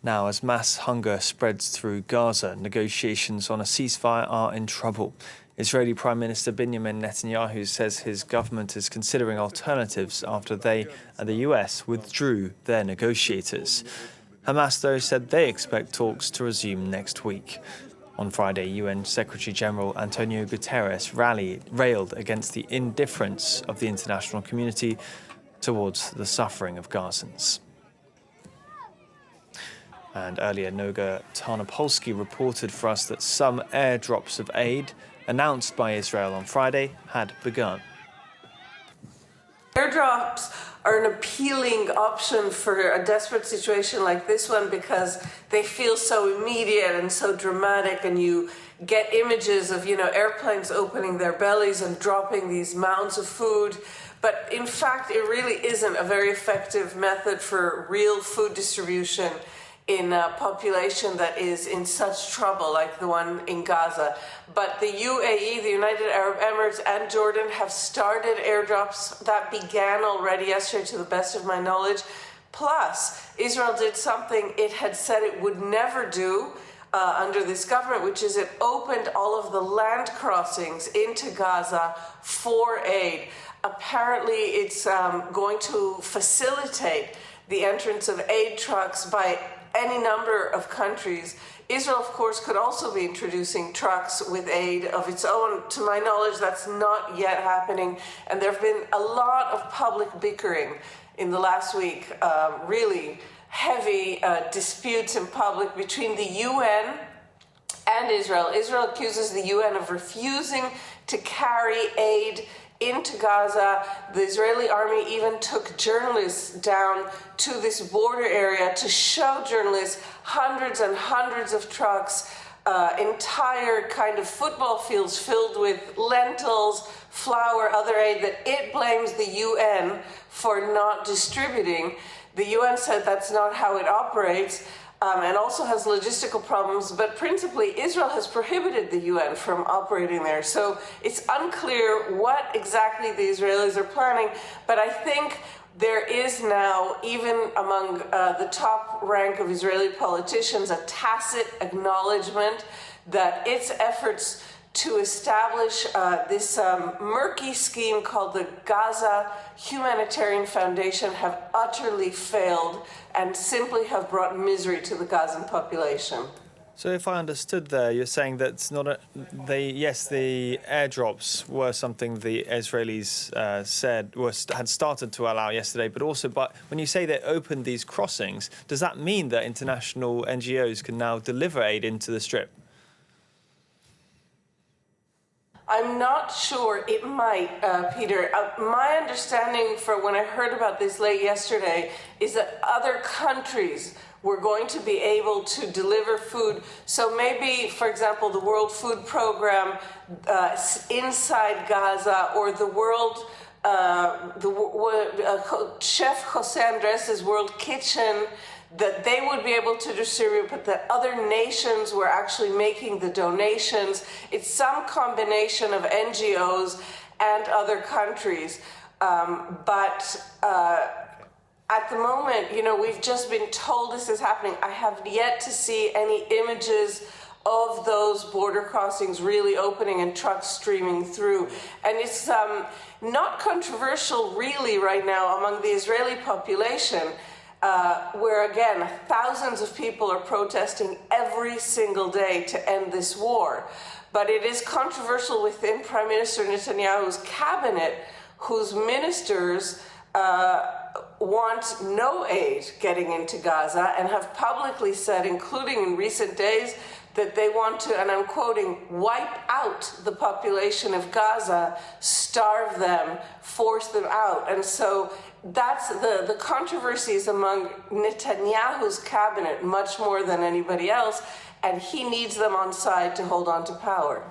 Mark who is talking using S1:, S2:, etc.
S1: Now, as mass hunger spreads through Gaza, negotiations on a ceasefire are in trouble. Israeli Prime Minister Benjamin Netanyahu says his government is considering alternatives after they and the US withdrew their negotiators. Hamas, though, said they expect talks to resume next week. On Friday, UN Secretary-General Antonio Guterres railed against the indifference of the international community towards the suffering of Gazans. And earlier, Noga Tarnopolsky reported for us that some airdrops of aid announced by Israel on Friday had begun.
S2: Airdrops are an appealing option for a desperate situation like this one because they feel so immediate and so dramatic, and you get images of, airplanes opening their bellies and dropping these mounds of food. But in fact, it really isn't a very effective method for real food distribution in a population that is in such trouble like the one in Gaza. But the UAE, the United Arab Emirates, and Jordan have started airdrops that began already yesterday, to the best of my knowledge. Plus, Israel did something it had said it would never do under this government, which is it opened all of the land crossings into Gaza for aid. Apparently, it's going to facilitate the entrance of aid trucks by any number of countries. Israel, of course, could also be introducing trucks with aid of its own. To my knowledge, that's not yet happening. And there have been a lot of public bickering in the last week, really heavy disputes in public between the UN and Israel. Israel accuses the UN of refusing to carry aid into Gaza. The Israeli army even took journalists down to this border area to show journalists hundreds and hundreds of trucks, entire kind of football fields filled with lentils, flour, other aid that it blames the UN for not distributing. The UN said that's not how it operates. And also has logistical problems, but principally Israel has prohibited the UN from operating there. So it's unclear what exactly the Israelis are planning, but I think there is now, even among the top rank of Israeli politicians, a tacit acknowledgement that its efforts to establish this murky scheme called the Gaza Humanitarian Foundation have utterly failed and simply have brought misery to the Gazan population.
S1: So if I understood there, you're saying that it's not yes, the airdrops were something the Israelis had started to allow yesterday, but when you say they opened these crossings, does that mean that international NGOs can now deliver aid into the Strip?
S2: I'm not sure. It might, Peter. My understanding for when I heard about this late yesterday is that other countries were going to be able to deliver food. So maybe, for example, the World Food Program inside Gaza, or the Chef Jose Andres' World Kitchen, that they would be able to distribute, but that other nations were actually making the donations. It's some combination of NGOs and other countries. But at the moment, we've just been told this is happening. I have yet to see any images of those border crossings really opening and trucks streaming through. And it's not controversial really right now among the Israeli population, where, again, thousands of people are protesting every single day to end this war. But it is controversial within Prime Minister Netanyahu's cabinet, whose ministers want no aid getting into Gaza and have publicly said, including in recent days, that they want to, and I'm quoting, wipe out the population of Gaza, starve them, force them out. And so that's the controversies among Netanyahu's cabinet much more than anybody else, and he needs them on side to hold on to power.